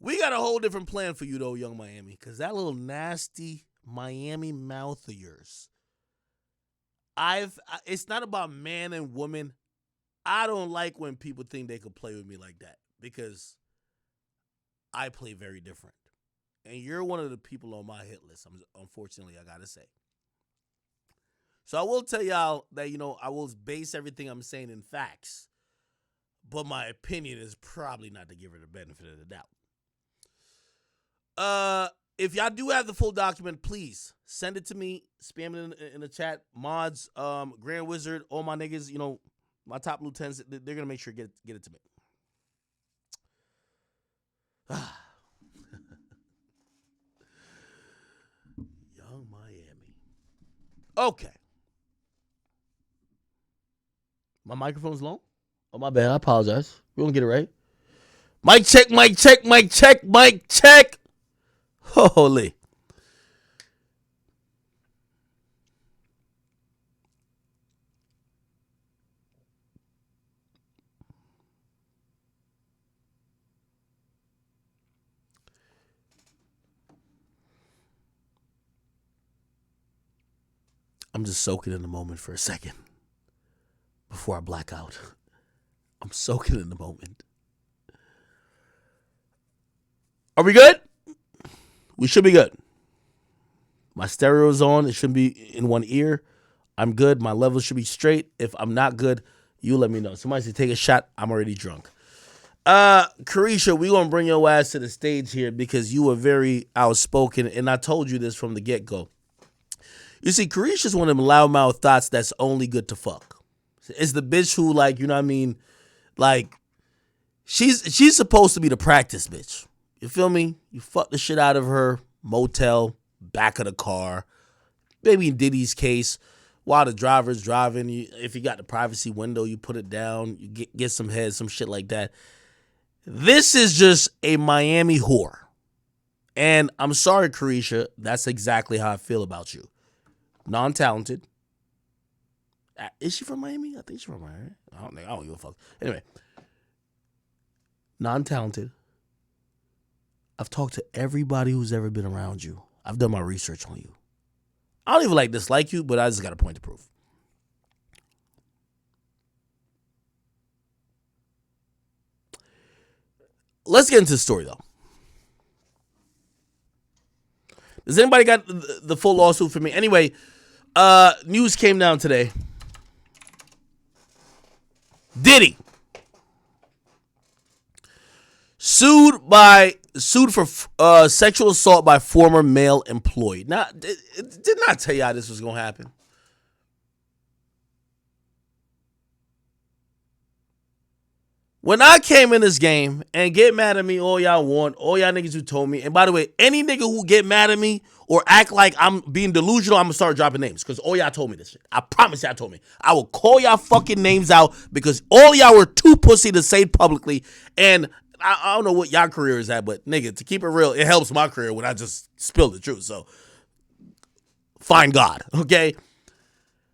We got a whole different plan for you, though, Young Miami, because that little nasty Miami mouth of yours. It's not about man and woman. I don't like when people think they could play with me like that because I play very different. And you're one of the people on my hit list, unfortunately, I got to say. So I will tell y'all that, I will base everything I'm saying in facts. But my opinion is probably not to give her the benefit of the doubt. If y'all do have the full document, please send it to me. Spam it in the chat. Mods, Grand Wizard, all my niggas, my top lieutenants, they're gonna make sure to get it to me. Young Miami. Okay. My microphone's low? Oh, my bad. I apologize. We're gonna get it right. Mic check, mic check, mic check, mic check. Holy. I'm just soaking in the moment for a second before I black out. I'm soaking in the moment. Are we good? We should be good. My stereo's on. It shouldn't be in one ear. I'm good. My levels should be straight. If I'm not good, you let me know. Somebody say take a shot. I'm already drunk. CARESHA, we gonna bring your ass to the stage here because you were very outspoken, and I told you this from the get-go. You see, CARESHA's one of them loudmouth thoughts that's only good to fuck. It's the bitch who, like, you know what I mean? Like, she's supposed to be the practice bitch. You feel me? You fuck the shit out of her, motel, back of the car. Maybe in Diddy's case, while the driver's driving, if you got the privacy window, you put it down, you get some head, some shit like that. This is just a Miami whore. And I'm sorry, CARESHA, that's exactly how I feel about you. Non-talented. Is she from Miami? I think she's from Miami. I don't give a fuck. Anyway. Non-talented. I've talked to everybody who's ever been around you. I've done my research on you. I don't even dislike you, but I just got a point to prove. Let's get into the story, though. Does anybody got the full lawsuit for me? Anyway, news came down today. Diddy sued for sexual assault by former male employee. Now, did not tell y'all this was gonna happen. When I came in this game, and get mad at me all y'all want, all y'all niggas who told me, and by the way, any nigga who get mad at me or act like I'm being delusional, I'm gonna start dropping names, because all y'all told me this shit. I promise y'all told me. I will call y'all fucking names out, because all y'all were too pussy to say it publicly, and I don't know what y'all career is at, but nigga, to keep it real, it helps my career when I just spill the truth, so find God, okay?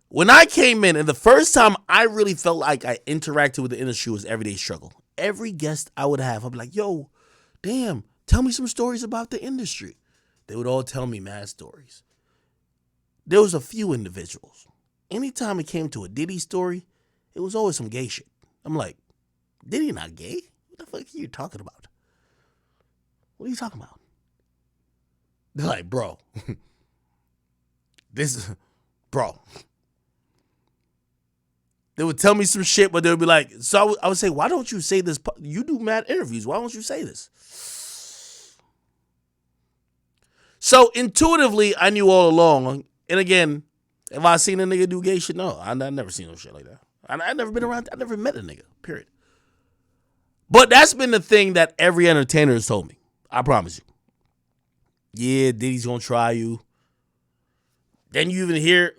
When I came in, and the first time I really felt like I interacted with the industry was Everyday Struggle. Every guest I would have, I'd be like, yo, damn, tell me some stories about the industry. They would all tell me mad stories. There was a few individuals. Anytime it came to a Diddy story, it was always some gay shit. I'm like, Diddy not gay? What the fuck are you talking about? What are you talking about? They're like, bro, bro. They would tell me some shit, but they would be like, so I would say, why don't you say this? You do mad interviews. Why don't you say this? So intuitively, I knew all along. And again, have I seen a nigga do gay shit? No, I never seen no shit like that. I never been around. I never met a nigga, period. But that's been the thing that every entertainer has told me. I promise you. Yeah, Diddy's going to try you. Then you even hear,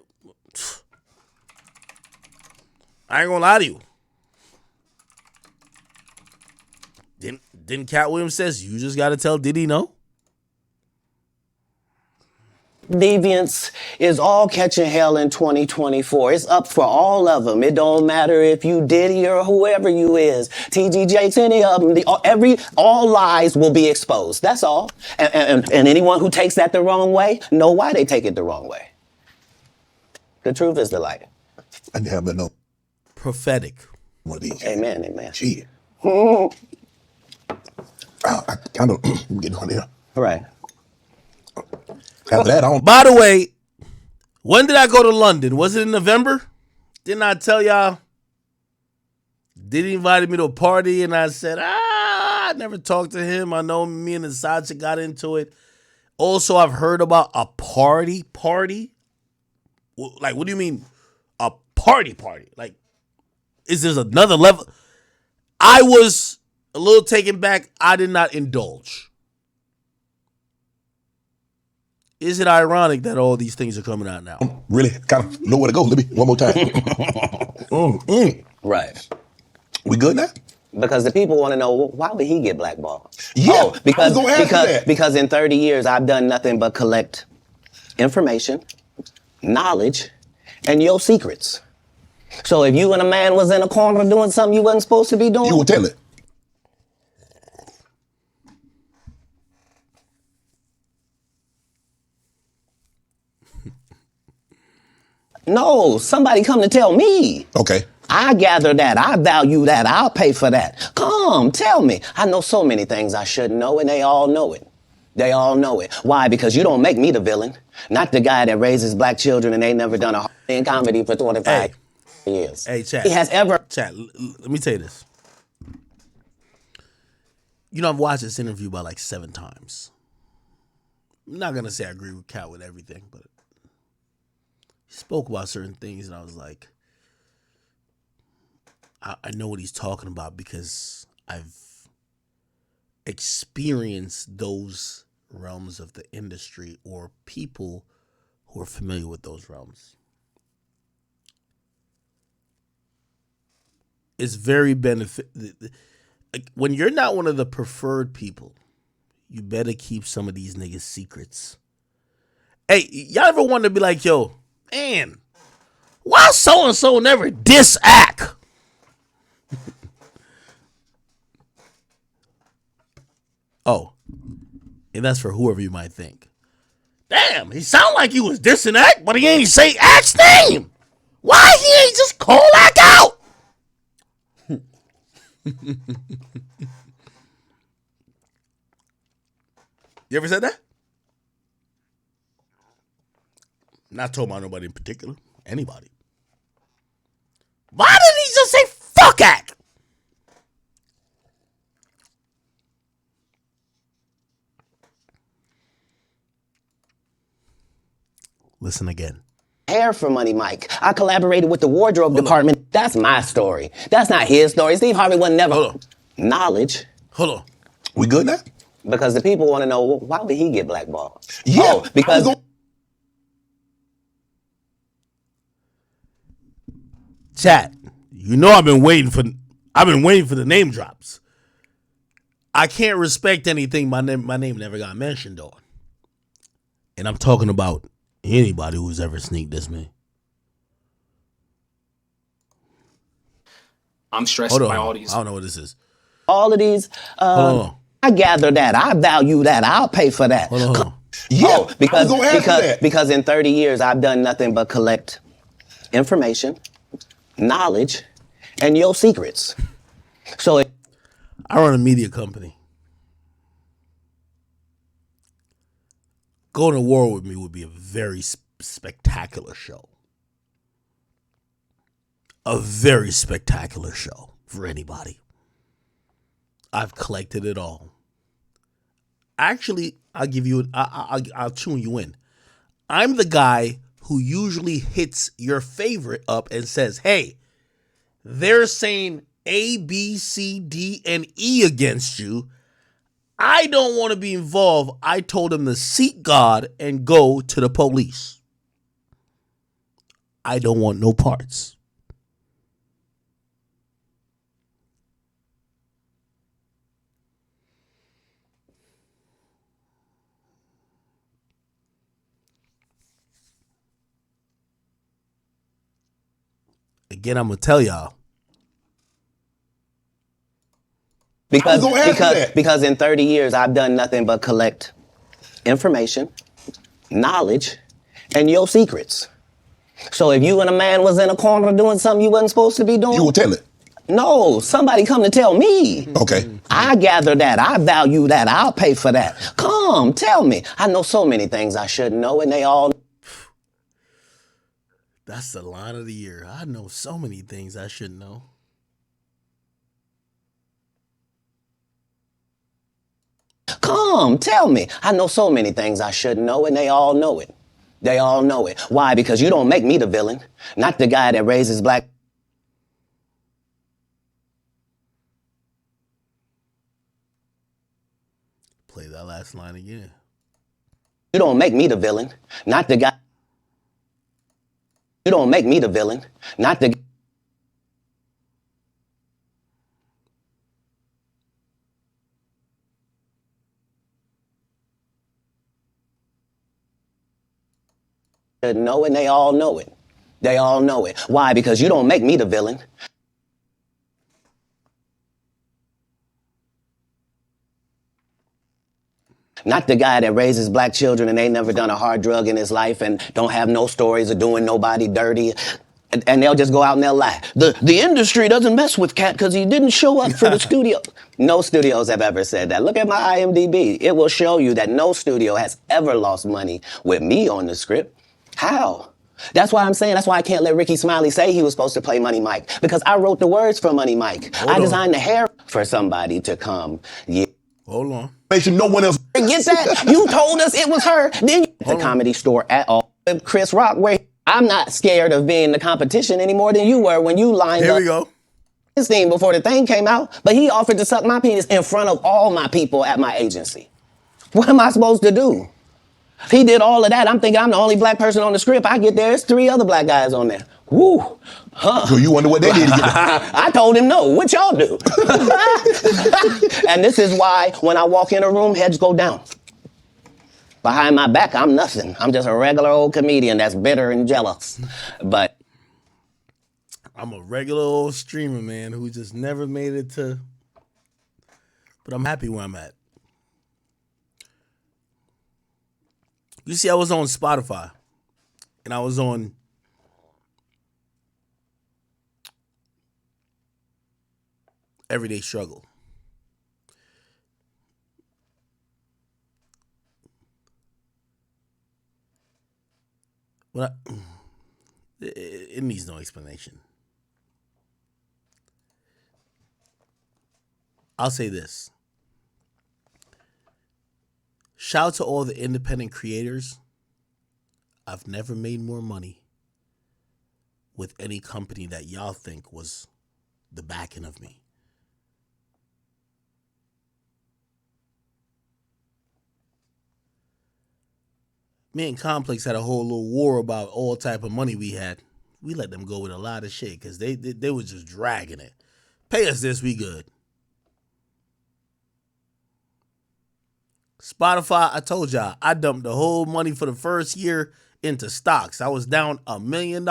I ain't gonna lie to you. Didn't Cat Williams says you just gotta tell Diddy no? Deviants is all catching hell in 2024. It's up for all of them. It don't matter if you Diddy or whoever you is. TG Jakes, any of them. All lies will be exposed. That's all. And anyone who takes that the wrong way, know why they take it the wrong way. The truth is the light. I never know. Prophetic. One of these. Amen, amen. Gee. I kind of getting on here. Right. After that, I don't. By the way, when did I go to London? Was it in November? Didn't I tell y'all? Diddy invited me to a party, and I said, I never talked to him. I know me and the side chick got into it. Also, I've heard about a party. Like, what do you mean a party? Like, is there another level? I was a little taken back. I did not indulge. Is it ironic that all these things are coming out now? Really kind of know where to go. Let me one more time. Right. We good now? Because the people want to know, why would he get blackballed? Yeah, because in 30 years, I've done nothing but collect information, knowledge, and your secrets. So if you and a man was in a corner doing something you wasn't supposed to be doing, you will tell it. No, somebody come to tell me. Okay. I gather that. I value that. I'll pay for that. Come, tell me. I know so many things I shouldn't know, and they all know it. They all know it. Why? Because you don't make me the villain. Not the guy that raises black children and ain't never done a in comedy for 25 years. Hey, chat. He has ever... Chat, let me tell you this. You know, I've watched this interview about like 7 times. I'm not going to say I agree with Cal with everything, but he spoke about certain things, and I was like, I know what he's talking about because I've experienced those realms of the industry or people who are familiar with those realms. It's very when you're not one of the preferred people, you better keep some of these niggas' secrets. Hey, y'all ever want to be like, yo, man, why so-and-so never diss Ak? Oh, and that's for whoever you might think. Damn, he sound like he was dissing Ak, but he ain't say Ak's name. Why he ain't just call Ak out? You ever said that? Not talking about nobody in particular. Anybody. Why did he just say fuck Ak? Listen again. Hair for Money Mike. I collaborated with the wardrobe department. That's my story. That's not his story. Steve Harvey was never... Hold on. Knowledge. Hold on. We good now? Because the people want to know, why would he get blackballed? Yeah. Because... Chat, you know I've been waiting for the name drops. I can't respect anything my name never got mentioned on. And I'm talking about anybody who's ever sneaked this me. I'm stressed by all these. I don't know what this is. All of these, I gather that. I value that. I'll pay for that. Hold on. Yeah, because in 30 years, I've done nothing but collect information, knowledge, and your secrets. So I run a media company. Going to war with me would be a very spectacular show. A very spectacular show for anybody. I've collected it all. Actually, I'll give you. I'll tune you in. I'm the guy who usually hits your favorite up and says, "Hey, they're saying A, B, C, D, and E against you. I don't want to be involved." I told him to seek God and go to the police. I don't want no parts. Again, I'm gonna tell y'all. Because in 30 years, I've done nothing but collect information, knowledge, and your secrets. So if you and a man was in a corner doing something you wasn't supposed to be doing, You will tell it. no, somebody come to tell me. Okay. I gather that. I value that. I'll pay for that. Come, tell me. I know so many things I shouldn't know, and they all. That's the line of the year. I know so many things I shouldn't know. Come, tell me. I know so many things I shouldn't know, and they all know it. They all know it. Why? Because you don't make me the villain, not the guy that raises black. Play that last line again. You don't make me the villain, not the guy. You don't make me the villain, not the. Know, and they all know it. They all know it. Why? Because you don't make me the villain. Not the guy that raises black children and ain't never done a hard drug in his life and don't have no stories of doing nobody dirty. And they'll just go out and they'll lie. The industry doesn't mess with Cat because he didn't show up for the studio. No studios have ever said that. Look at my IMDb. It will show you that no studio has ever lost money with me on the script. How? That's why I'm saying, that's why I can't let Ricky Smiley say he was supposed to play Money Mike, because I wrote the words for Money Mike. I designed the hair for somebody to come. Yeah. Hold on. Make sure no one else. Get that? You told us it was her. Then you the Comedy Store at all. Chris Rock, where I'm not scared of being the competition any more than you were when you lined Here up we go. his thing before the thing came out, but he offered to suck my penis in front of all my people at my agency. What am I supposed to do? He did all of that. I'm thinking I'm the only black person on the script. I get there, there's 3 other black guys on there. Woo. Huh. So you wonder what they did to get that. I told him no. What y'all do? And this is why when I walk in a room, heads go down. Behind my back, I'm nothing. I'm just a regular old comedian that's bitter and jealous. But I'm a regular old streamer, man, who just never made it to. But I'm happy where I'm at. You see, I was on Spotify, and I was on Everyday Struggle. It needs no explanation. I'll say this. Shout out to all the independent creators. I've never made more money with any company that y'all think was the backing of me. Me and Complex had a whole little war about all type of money we had. We let them go with a lot of shit because they was just dragging it. Pay us this, we good. Spotify, I told y'all, I dumped the whole money for the first year into stocks. I was down $1 million.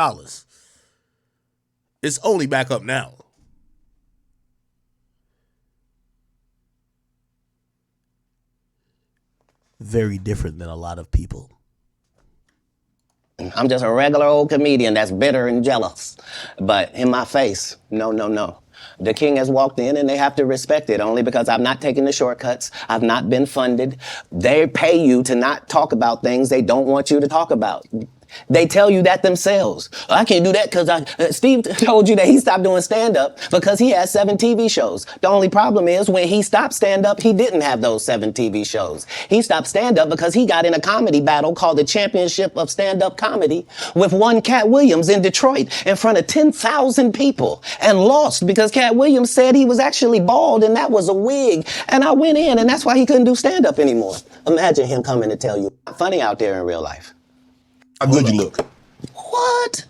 It's only back up now. Very different than a lot of people. I'm just a regular old comedian that's bitter and jealous. But in my face, no, no, no. The king has walked in and they have to respect it only because I've not taken the shortcuts. I've not been funded. They pay you to not talk about things they don't want you to talk about. They tell you that themselves. I can't do that because Steve told you that he stopped doing stand-up because he has 7 TV shows. The only problem is when he stopped stand-up, he didn't have those 7 TV shows. He stopped stand-up because he got in a comedy battle called the Championship of Stand-Up Comedy with one Cat Williams in Detroit in front of 10,000 people and lost because Cat Williams said he was actually bald and that was a wig. And I went in and that's why he couldn't do stand-up anymore. Imagine him coming to tell you, funny out there in real life. How good you look. What?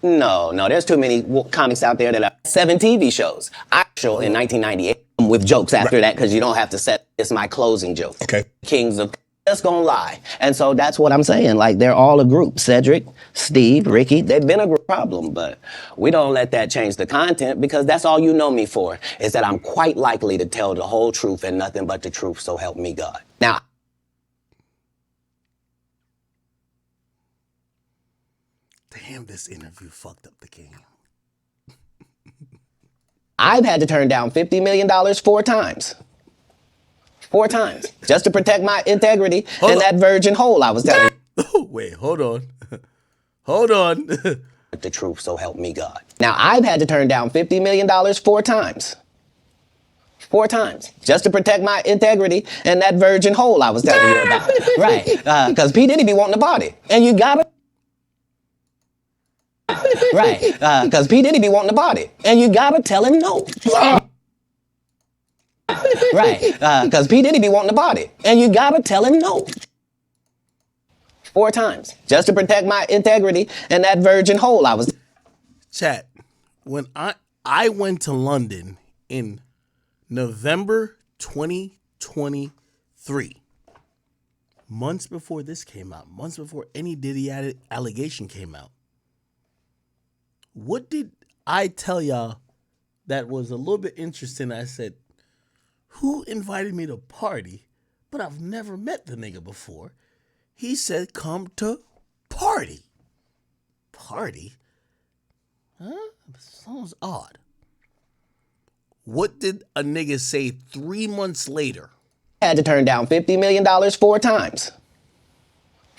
No, there's too many comics out there that have 7 TV shows. I show in 1998 with jokes after that because you don't have to set, it's my closing joke. Okay. Kings of just gonna lie. And so that's what I'm saying. Like, they're all a group. Cedric, Steve, Ricky, they've been a group problem, but we don't let that change the content, because that's all you know me for, is that I'm quite likely to tell the whole truth and nothing but the truth, so help me God. Now, Damn, this interview fucked up the game. I've had to turn down $50 million 4 times. 4 times. Just to protect my integrity and that virgin hole I was telling you. Wait, hold on. Hold on. The truth, so help me God. Now, I've had to turn down $50 million 4 times. 4 times. Just to protect my integrity and that virgin hole I was telling you about. Right. Because P. Diddy be wanting to party. And you gotta... Right. Because P. Diddy be wanting to party. And you gotta tell him no. Right. Because P. Diddy be wanting to party. And you gotta tell him no. 4 times. Just to protect my integrity and that virgin hole I was... Chat, when I went to London in November 2023, months before this came out, months before any Diddy allegation came out, what did I tell y'all that was a little bit interesting? I said, who invited me to party, but I've never met the nigga before? He said, come to party. Party? Huh? Sounds odd. What did a nigga say 3 months later? Had to turn down $50 million 4 times.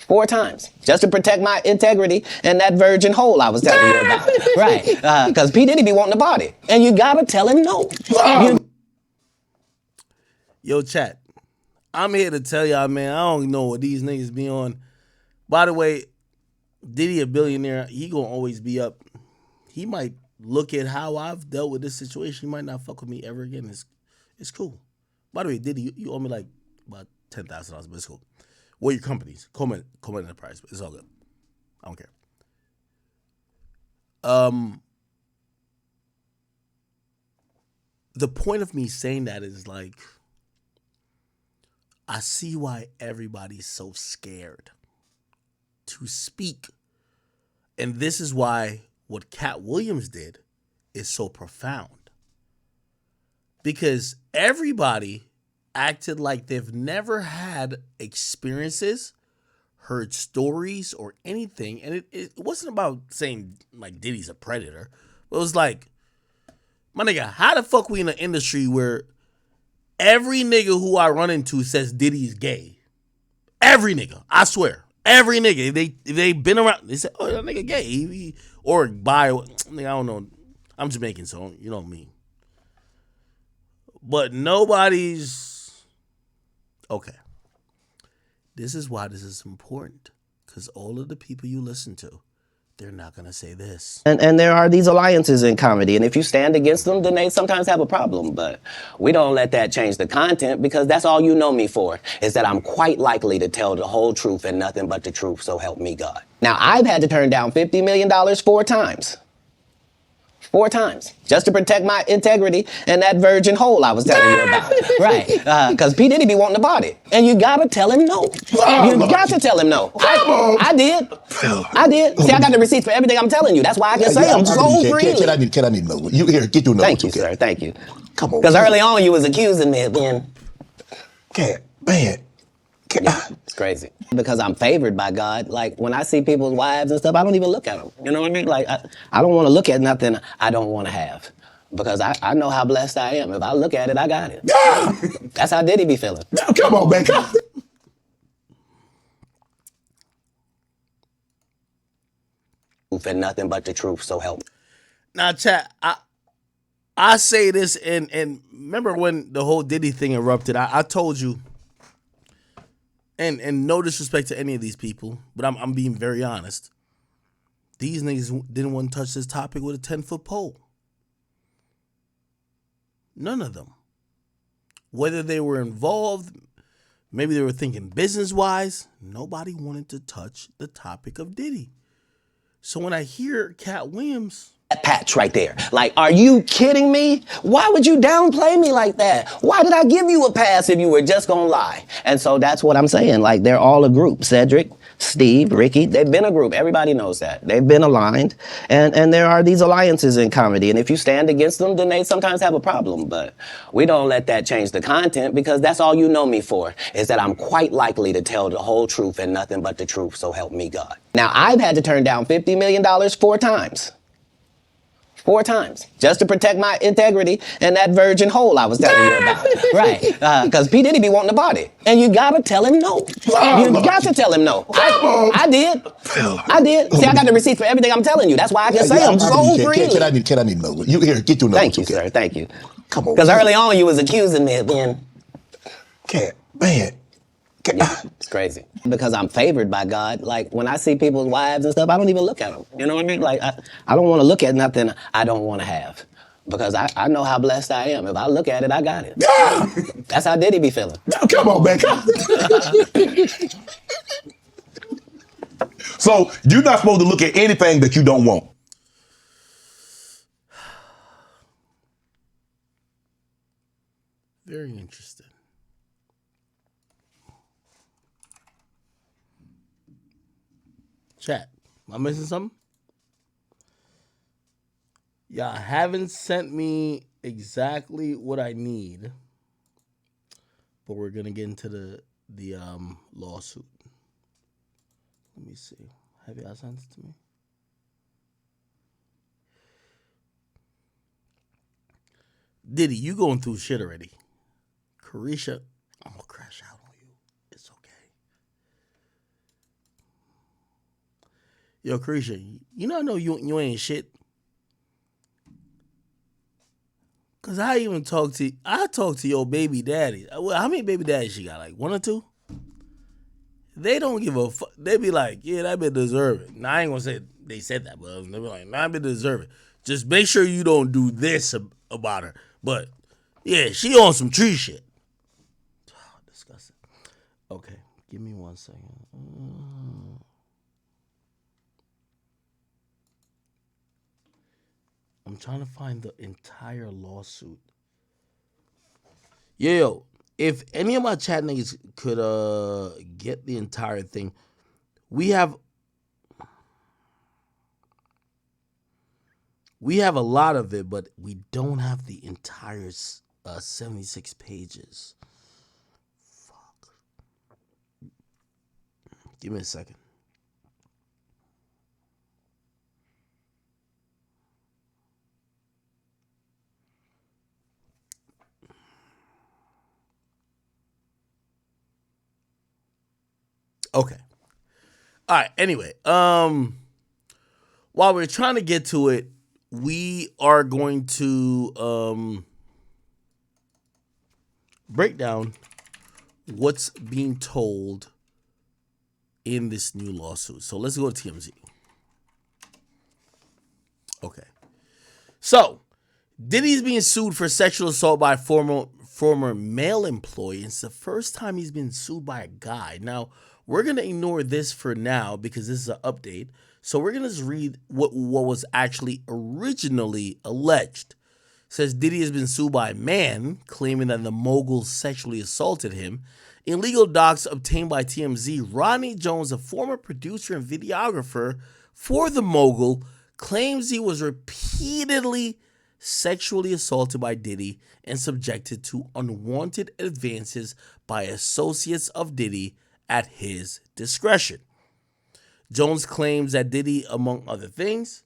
4 times. Just to protect my integrity and that virgin hole I was telling you about. Right. Because P. Diddy be wanting to party. And you gotta tell him no. Yo, chat. I'm here to tell y'all, man, I don't know what these niggas be on. By the way, Diddy a billionaire. He gonna always be up. He might look at how I've dealt with this situation. He might not fuck with me ever again. It's cool. By the way, Diddy, you owe me like about $10,000, but it's cool. What are your companies? Coleman Enterprise. It's all good. I don't care. The point of me saying that is like, I see why everybody's so scared to speak. And this is why what Cat Williams did is so profound. Because everybody acted like they've never had experiences, heard stories, or anything. And it wasn't about saying like Diddy's a predator. It was like, my nigga, how the fuck we in an industry where every nigga who I run into says Diddy's gay? Every nigga, I swear. Every nigga, they been around, they say, oh, that nigga gay. Or bi, nigga, I don't know. I'm Jamaican, so you know me. But nobody's, okay. This is why this is important. Because all of the people you listen to, they're not going to say this. And there are these alliances in comedy, and if you stand against them, then they sometimes have a problem. But we don't let that change the content, because that's all you know me for, is that I'm quite likely to tell the whole truth and nothing but the truth, so help me God. Now, I've had to turn down $50 million 4 times. 4 times. Just to protect my integrity and that virgin hole I was telling you about. Right. Because P. Diddy be wanting to party. And you gotta tell him no. You got to tell him no. I did. I did. See, I got the receipts for everything I'm telling you. That's why I can say them so freely. Can I need to know? You here, get your notes. Thank you, sir. Thank you. Come on. Because early on you was accusing me of being... Cat, man. Yeah, it's crazy. Because I'm favored by God. Like, when I see people's wives and stuff, I don't even look at them. You know what I mean? Like, I don't want to look at nothing I don't want to have. Because I know how blessed I am. If I look at it, I got it. That's how Diddy be feeling. Come on, man. And nothing but the truth, so help. Now, chat, I say this, and remember when the whole Diddy thing erupted, I told you, and no disrespect to any of these people, but I'm being very honest. These niggas didn't want to touch this topic with a 10-foot pole. None of them. Whether they were involved, maybe they were thinking business-wise, nobody wanted to touch the topic of Diddy. So when I hear Cat Williams That patch right there. Like, are you kidding me? Why would you downplay me like that? Why did I give you a pass if you were just gonna lie? And so that's what I'm saying. Like, they're all a group. Cedric, Steve, Ricky, they've been a group. Everybody knows that. They've been aligned. And there are these alliances in comedy. And if you stand against them, then they sometimes have a problem. But we don't let that change the content, because that's all you know me for, is that I'm quite likely to tell the whole truth and nothing but the truth, so help me God. Now, I've had to turn down $50 million 4 times. 4 times, just to protect my integrity and that virgin hole I was telling you about. Right, because P. Diddy be wanting to body. And you gotta tell him no. You got to tell him no. I did. I did. See, I got the receipts for everything I'm telling you. That's why I can say them so freely. Can I need to know? You here, get your numbers. Thank you, sir, thank you. Come on. Because early on you was accusing me of being... Cat, man. Yeah, it's crazy. Because I'm favored by God. Like, when I see people's wives and stuff, I don't even look at them. You know what I mean? Like, I don't want to look at nothing I don't want to have. Because I know how blessed I am. If I look at it, I got it. That's how Diddy be feeling. Come on, man. So, you're not supposed to look at anything that you don't want. Very interesting. Chat, am I missing something? Y'all haven't sent me exactly what I need, but we're gonna get into the lawsuit. Let me see. Have y'all sent it to me? Diddy, you going through shit already. CARESHA, I'm gonna crash out on you. It's okay. Yo, CARESHA, you know you ain't shit. Cause I talked to your baby daddy. Well, how many baby daddies she got? Like 1 or 2? They don't give a fuck. They be like, yeah, that bitch deserve it. Now I ain't gonna say they said that, but they be like, nah, that bitch deserve it. Just make sure you don't do this about her. But yeah, she on some tree shit. Oh, disgusting. Okay, give me 1 second. I'm trying to find the entire lawsuit. Yo, if any of my chat niggas could get the entire thing, we have a lot of it, but we don't have the entire 76 pages. Fuck. Give me a second. Okay. All right. Anyway, while we're trying to get to it, we are going to break down what's being told in this new lawsuit. So let's go to TMZ. Okay. So Diddy's being sued for sexual assault by a former male employee. It's the first time he's been sued by a guy. Now, we're going to ignore this for now because this is an update. So we're going to just read what was actually originally alleged. It says Diddy has been sued by a man claiming that the mogul sexually assaulted him. In legal docs obtained by TMZ, Rodney Jones, a former producer and videographer for the mogul, claims he was repeatedly sexually assaulted by Diddy and subjected to unwanted advances by associates of Diddy at his discretion. Jones claims that Diddy, among other things,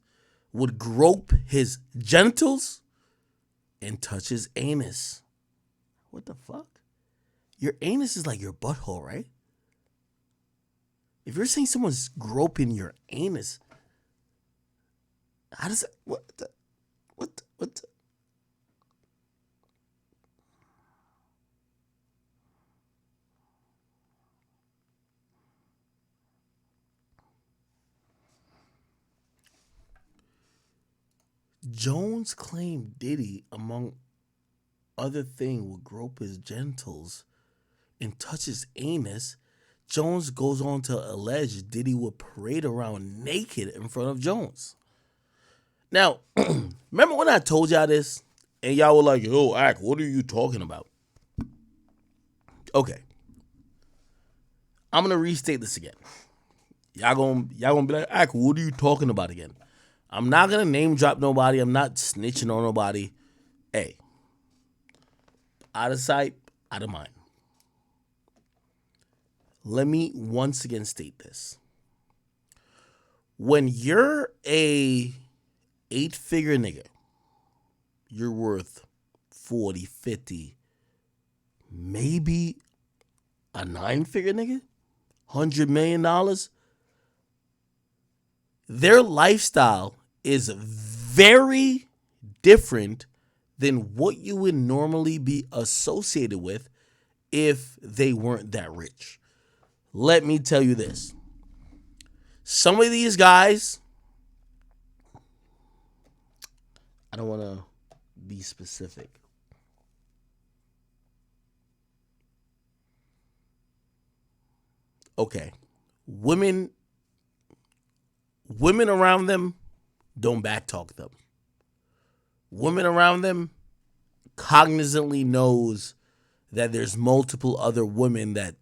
would grope his genitals and touch his anus. What the fuck? Your anus is like your butthole, right? If you're saying someone's groping your anus, how does that, what the? Jones claimed Diddy, among other things, would grope his genitals and touch his anus. Jones goes on to allege Diddy would parade around naked in front of Jones. Now, remember when I told y'all this and y'all were like, yo, Ak, what are you talking about? Okay. I'm going to restate this again. Y'all gonna be like, Ak, what are you talking about again? I'm not going to name drop nobody. I'm not snitching on nobody. Hey, out of sight, out of mind. Let me once again state this. When you're a 8-figure nigga, you're worth 40, 50, maybe a 9-figure nigga, $100 million. Their lifestyle is very different than what you would normally be associated with if they weren't that rich. Let me tell you this. Some of these guys, I don't want to be specific. Okay. Women around them don't backtalk them. Women around them cognizantly knows that there's multiple other women that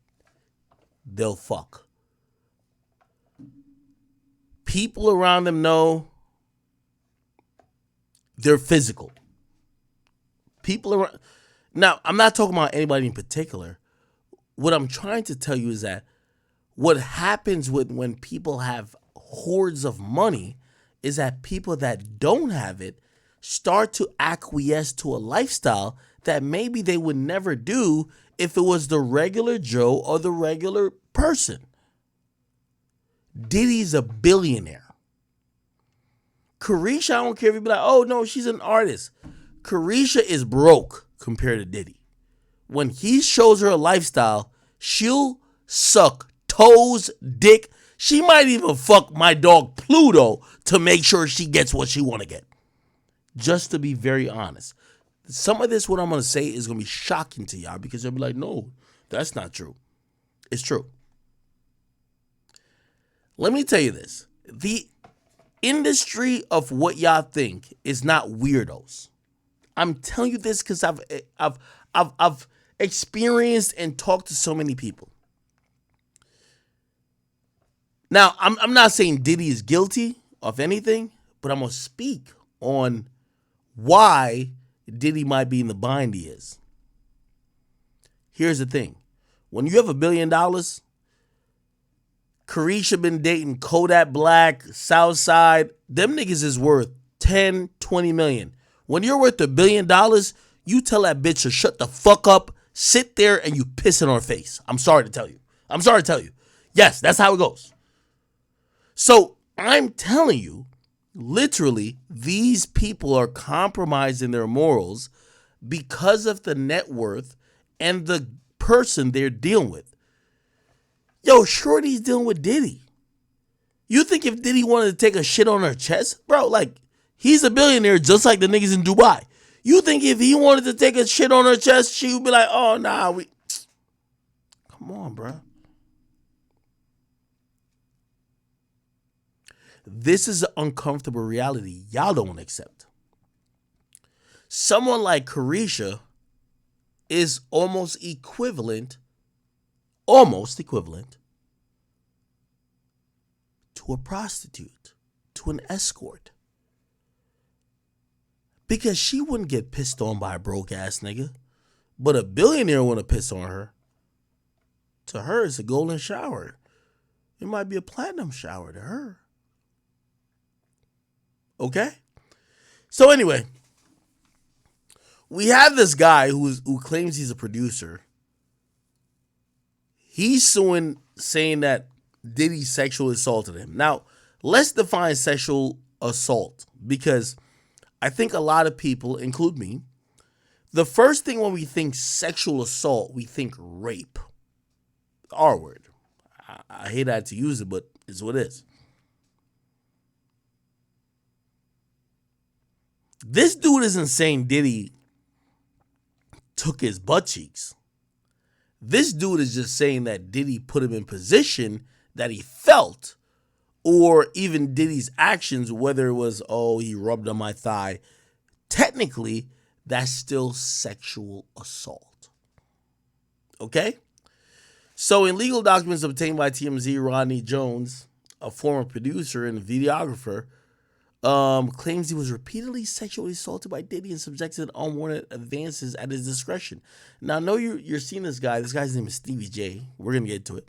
they'll fuck. People around them know they're physical. People around. Now, I'm not talking about anybody in particular. What I'm trying to tell you is that what happens when people have hordes of money is that people that don't have it start to acquiesce to a lifestyle that maybe they would never do if it was the regular Joe or the regular person. Diddy's a billionaire. CARESHA, I don't care if you be like, oh no, she's an artist. CARESHA is broke compared to Diddy. When he shows her a lifestyle, she'll suck toes, dick. She might even fuck my dog Pluto to make sure she gets what she want to get. Just to be very honest. Some of this, what I'm going to say, is going to be shocking to y'all because they'll be like, no, that's not true. It's true. Let me tell you this. The industry of what y'all think is not weirdos. I'm telling you this because I've experienced and talked to so many people. Now, I'm not saying Diddy is guilty of anything, but I'm going to speak on why Diddy might be in the bind he is. Here's the thing. When you have $1 billion, CARESHA been dating Kodak Black, Southside. Them niggas is worth 10, 20 million. When you're worth $1 billion, you tell that bitch to shut the fuck up, sit there, and you piss in her face. I'm sorry to tell you. Yes, that's how it goes. So I'm telling you, literally, these people are compromising their morals because of the net worth and the person they're dealing with. Yo, Shorty's dealing with Diddy. You think if Diddy wanted to take a shit on her chest? Bro, like, he's a billionaire just like the niggas in Dubai. You think if he wanted to take a shit on her chest, she would be like, oh, nah, Come on, bro. This is an uncomfortable reality y'all don't want to accept. Someone like CARESHA is almost equivalent to a prostitute, to an escort. Because she wouldn't get pissed on by a broke ass nigga, but a billionaire wouldn't piss on her. To her, it's a golden shower. It might be a platinum shower to her. Okay? So anyway, we have this guy who claims he's a producer. He's suing, saying that Diddy sexually assaulted him. Now, let's define sexual assault because I think a lot of people, include me, the first thing when we think sexual assault, we think rape. R word. I hate that to use it, but it's what it is. This dude isn't saying Diddy took his butt cheeks. This dude is just saying that Diddy put him in position that he felt or even Diddy's actions, whether it was, oh, he rubbed on my thigh, technically, that's still sexual assault. Okay? So, in legal documents obtained by TMZ, Rodney Jones, a former producer and videographer, claims he was repeatedly sexually assaulted by Diddy and subjected to unwanted advances at his discretion. Now, I know you're seeing this guy. This guy's name is Stevie J. We're going to get to it.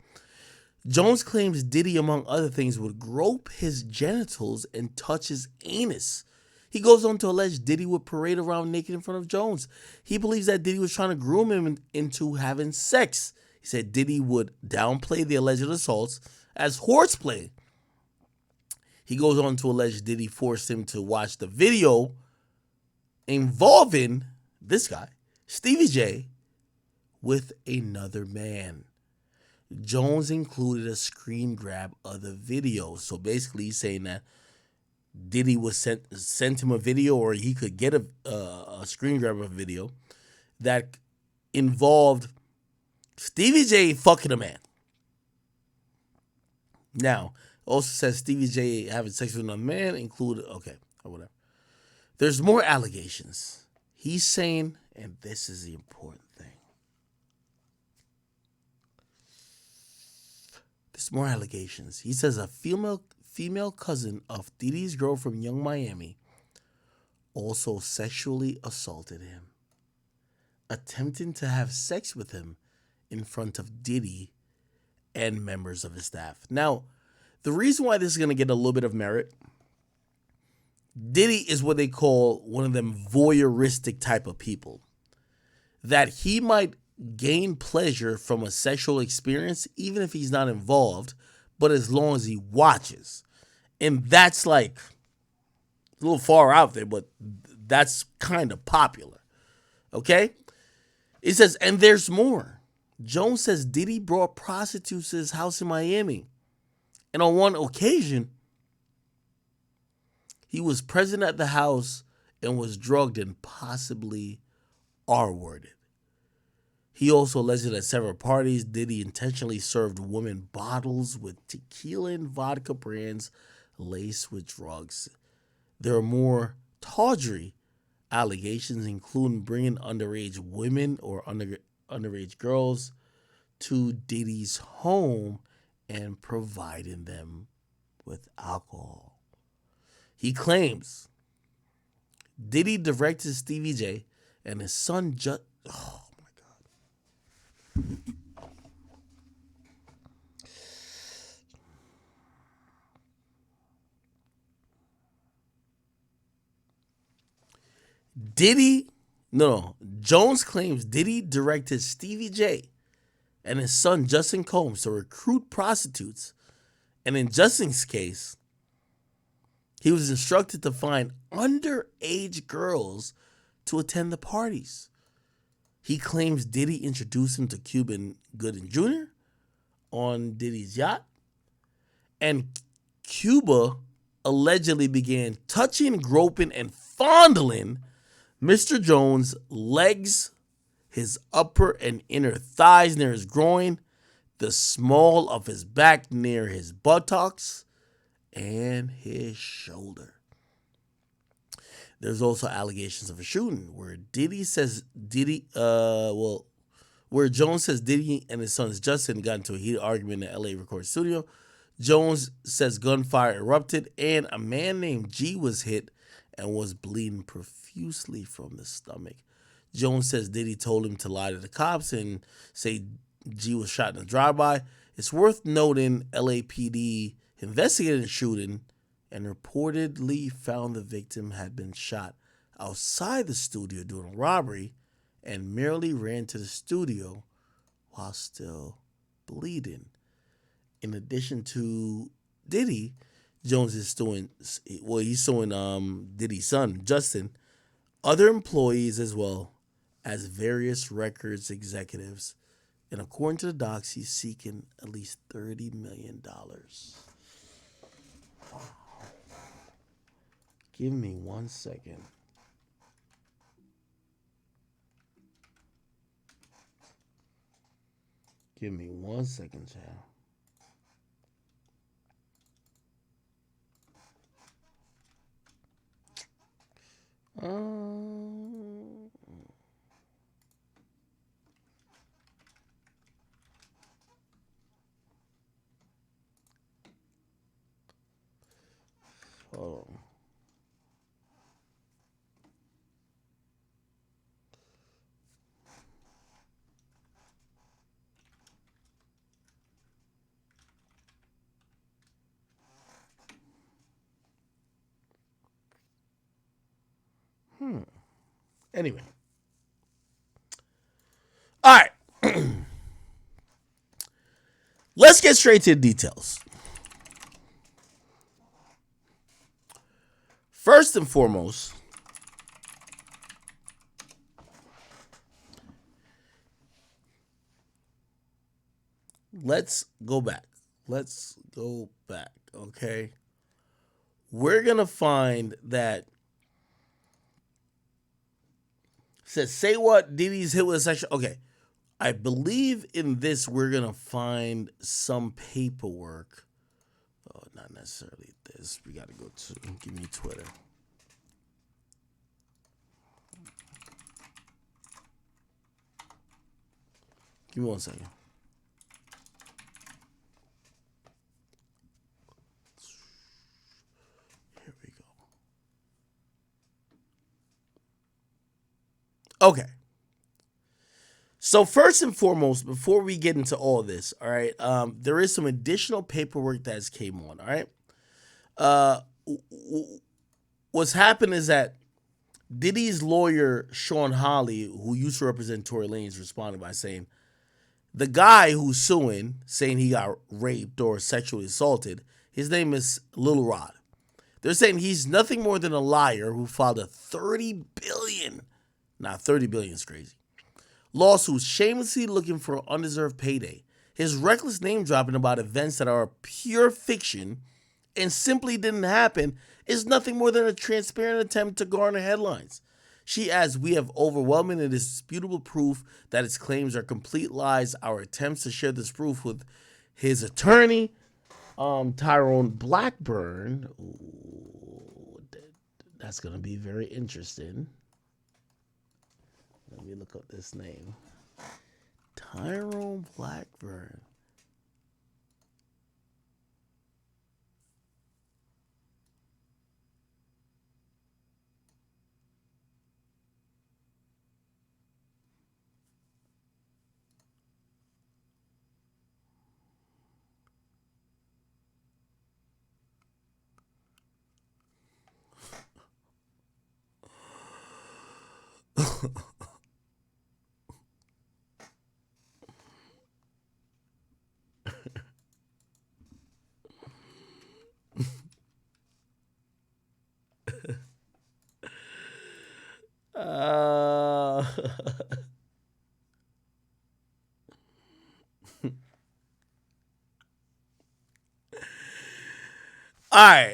Jones claims Diddy, among other things, would grope his genitals and touch his anus. He goes on to allege Diddy would parade around naked in front of Jones. He believes that Diddy was trying to groom him into having sex. He said Diddy would downplay the alleged assaults as horseplay. He goes on to allege Diddy forced him to watch the video involving this guy, Stevie J, with another man. Jones included a screen grab of the video. So basically, he's saying that Diddy was sent him a video, or he could get a screen grab of a video that involved Stevie J fucking a man. Now, also says Stevie J having sex with another man included, okay, or whatever. There's more allegations. He's saying, and this is the important thing. There's more allegations. He says a female cousin of Diddy's girl from Young Miami also sexually assaulted him, attempting to have sex with him in front of Diddy and members of his staff. Now, the reason why this is going to get a little bit of merit, Diddy is what they call one of them voyeuristic type of people. That he might gain pleasure from a sexual experience even if he's not involved, but as long as he watches. And that's like a little far out there, but that's kind of popular. Okay? It says, and there's more. Jones says Diddy brought prostitutes to his house in Miami. And on one occasion, he was present at the house and was drugged and possibly R-worded. He also alleged at several parties Diddy intentionally served women bottles with tequila and vodka brands laced with drugs. There are more tawdry allegations, including bringing underage women or underage girls to Diddy's home and providing them with alcohol. He claims Diddy directed Stevie J and his son oh my God. Jones claims Diddy directed Stevie J and his son Justin Combs to recruit prostitutes. And in Justin's case, he was instructed to find underage girls to attend the parties. He claims Diddy introduced him to Cuban Gooding Jr. on Diddy's yacht. And Cuba allegedly began touching, groping, and fondling Mr. Jones' legs, his upper and inner thighs near his groin, the small of his back near his buttocks, and his shoulder. There's also allegations of a shooting where where Jones says Diddy and his son Justin got into a heated argument in the LA record studio. Jones says gunfire erupted and a man named G was hit and was bleeding profusely from the stomach. Jones says Diddy told him to lie to the cops and say G was shot in a drive-by. It's worth noting LAPD investigated the shooting and reportedly found the victim had been shot outside the studio during a robbery and merely ran to the studio while still bleeding. In addition to Diddy, Jones is he's suing Diddy's son, Justin, other employees as well as various records executives. And according to the docs, he's seeking at least $30 million. Wow. Give me 1 second. Give me 1 second, child. Hold on. Anyway. All right. Let's get straight to the details. First and foremost, let's go back. Okay? We're going to find that says, say what Diddy's hit with a sexual. Okay. I believe in this, we're going to find some paperwork. Oh, not necessarily this. We got to go to, give me Twitter. Give me 1 second. Here we go. Okay. So first and foremost, before we get into all this, all right, there is some additional paperwork that has came on, all right? What's happened is that Diddy's lawyer, Sean Hawley, who used to represent Tory Lanez, responded by saying, the guy who's suing, saying he got raped or sexually assaulted, his name is Lil Rod. They're saying he's nothing more than a liar who filed a $30 billion, now $30 billion is crazy, lawsuit shamelessly looking for undeserved payday. His reckless name dropping about events that are pure fiction and simply didn't happen is nothing more than a transparent attempt to garner headlines. She adds, we have overwhelming and indisputable proof that his claims are complete lies. Our attempts to share this proof with his attorney, Tyrone Blackburn. Ooh, that's going to be very interesting. Let me look up this name. Tyrone Blackburn.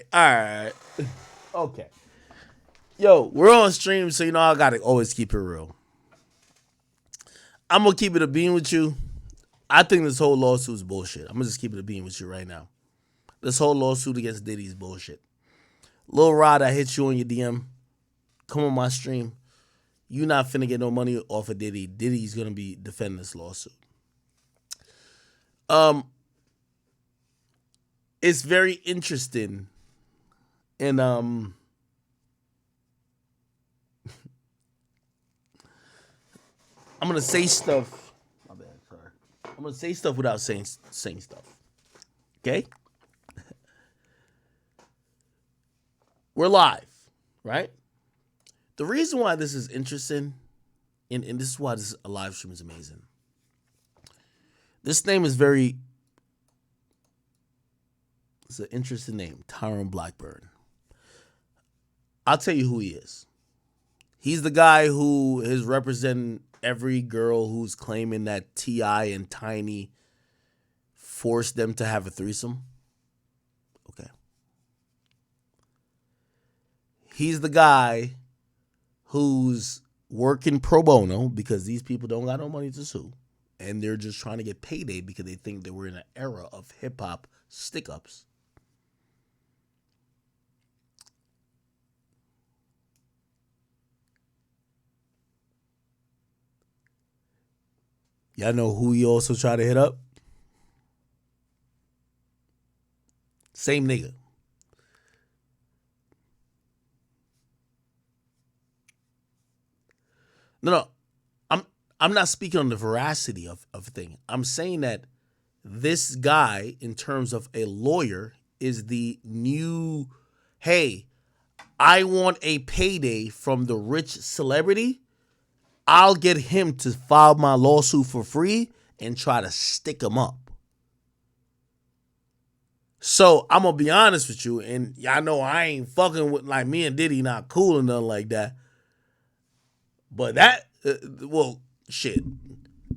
All right. Okay. Yo, we're on stream, so you know I gotta always keep it real. I'm gonna keep it a bean with you. I think this whole lawsuit is bullshit. I'm gonna just keep it a bean with you right now. This whole lawsuit against Diddy is bullshit. Lil Rod, I hit you on your DM. Come on my stream. You not finna get no money off of Diddy. Diddy's gonna be defending this lawsuit. It's very interesting, and I'm gonna say stuff. My bad, sorry. I'm gonna say stuff without saying stuff. Okay? We're live, right? The reason why this is interesting, and this is why a live stream is amazing. This name is it's an interesting name, Tyrone Blackburn. I'll tell you who he is. He's the guy who is representing every girl who's claiming that T.I. and Tiny forced them to have a threesome. Okay. He's the guy who's working pro bono because these people don't got no money to sue. And they're just trying to get payday because they think that we're in an era of hip-hop stick-ups. Y'all know who he also tried to hit up? Same nigga. No. I'm not speaking on the veracity of thing. I'm saying that this guy, in terms of a lawyer, is the new, hey, I want a payday from the rich celebrity. I'll get him to file my lawsuit for free and try to stick him up. So I'm gonna be honest with you, and y'all know I ain't fucking with, like, me and Diddy not cool or nothing like that. But that, well, shit,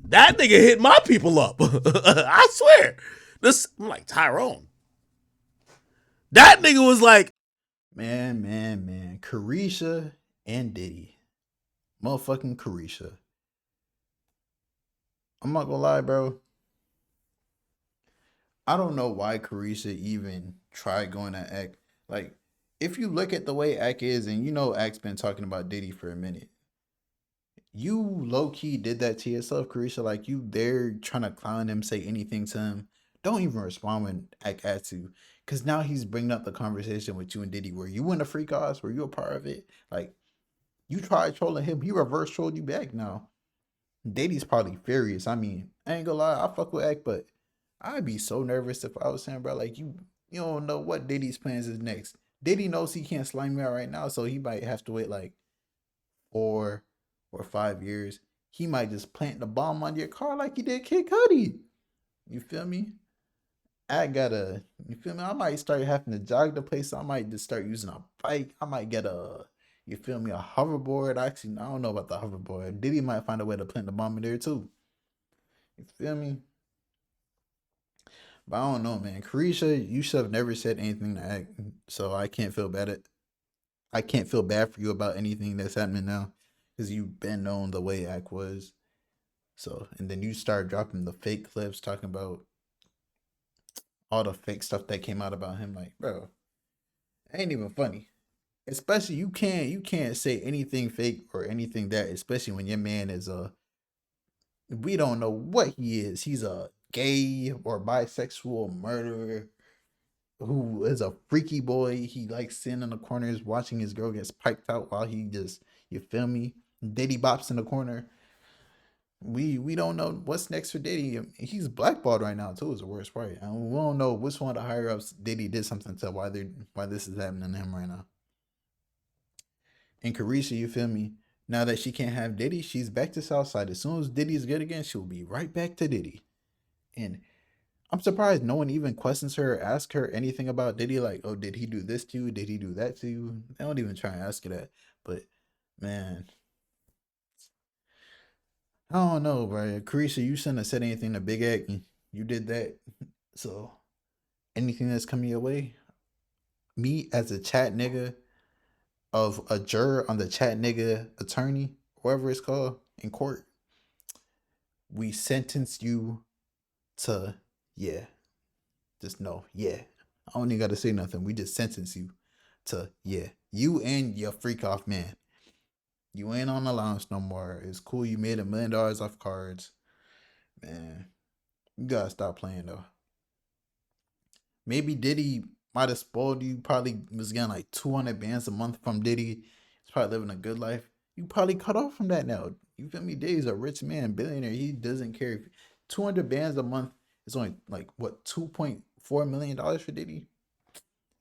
that nigga hit my people up. I swear. I'm like, Tyrone. That nigga was like, Man. Caresha and Diddy. Motherfucking Caresha. I'm not gonna lie, bro. I don't know why Caresha even tried going to Ak. Like, if you look at the way Ak is, and you know Ak's been talking about Diddy for a minute, you low-key did that to yourself, Caresha. Like, you there trying to clown him, say anything to him. Don't even respond when Ak asks you. Because now he's bringing up the conversation with you and Diddy. Were you in the Freakofffs? Were you a part of it? Like, you tried trolling him. He reverse trolled you back now. Diddy's probably furious. I mean, I ain't gonna lie, I fuck with Ak, but I'd be so nervous if I was saying, bro, like, you don't know what Diddy's plans is next. Diddy knows he can't slime me out right now, so he might have to wait like 4 or 5 years. He might just plant the bomb on your car like he did Kid Cudi. You feel me? You feel me? I might start having to jog the place. I might just start using a bike. I might get you feel me, a hoverboard. Actually, I don't know about the hoverboard. Diddy might find a way to plant the bomb in there too. You feel me? But I don't know, man. Caresha, you should have never said anything to Ak, so I can't feel bad for you about anything that's happening now, because you've been known the way Ak was. So, and then you start dropping the fake clips talking about all the fake stuff that came out about him. Like, bro, ain't even funny. Especially you can't say anything fake or anything that, especially when your man is we don't know what he is. He's a gay or bisexual murderer who is a freaky boy. He likes sitting in the corners watching his girl gets piped out while he just, you feel me, Diddy bops in the corner. We don't know what's next for Diddy. He's blackballed right now too, is the worst part. And we don't know which one of the higher ups Diddy did something to why this is happening to him right now. And Caresha, you feel me? Now that she can't have Diddy, she's back to Southside. As soon as Diddy's good again, she'll be right back to Diddy. And I'm surprised no one even questions her or asks her anything about Diddy. Like, oh, did he do this to you? Did he do that to you? They don't even try and ask her that. But, man, I don't know, bro. Caresha, you shouldn't have said anything to Big Ak. You did that. So, anything that's coming your way, me as a chat nigga of a juror on the chat nigga attorney, whatever it's called, in court, we sentence you to, yeah, just no, yeah. I don't even got to say nothing. We just sentence you to, yeah, you and your freak off man. You ain't on allowance no more. It's cool. You made $1 million off cards. Man, you gotta stop playing though. Maybe Diddy might have spoiled you. Probably was getting like 200 bands a month from Diddy. He's probably living a good life. You probably cut off from that now. You feel me? Diddy's a rich man, billionaire. He doesn't care if 200 bands a month is only like what, $2.4 million for Diddy.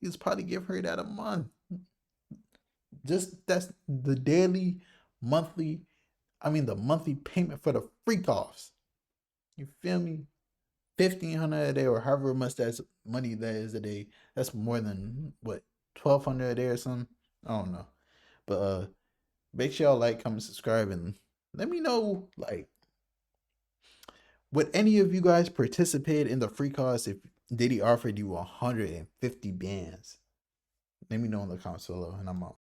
He's probably give her that a month. Just that's the the monthly payment for the Freakofffs. You feel me? $1,500 a day, or however much that's money that is a day. That's more than what, $1,200 a day or something. I don't know, but make sure y'all like, comment, subscribe, and let me know, like, would any of you guys participate in the Freakofffs if Diddy offered you 150 bands? Let me know in the comments below, and I'm out.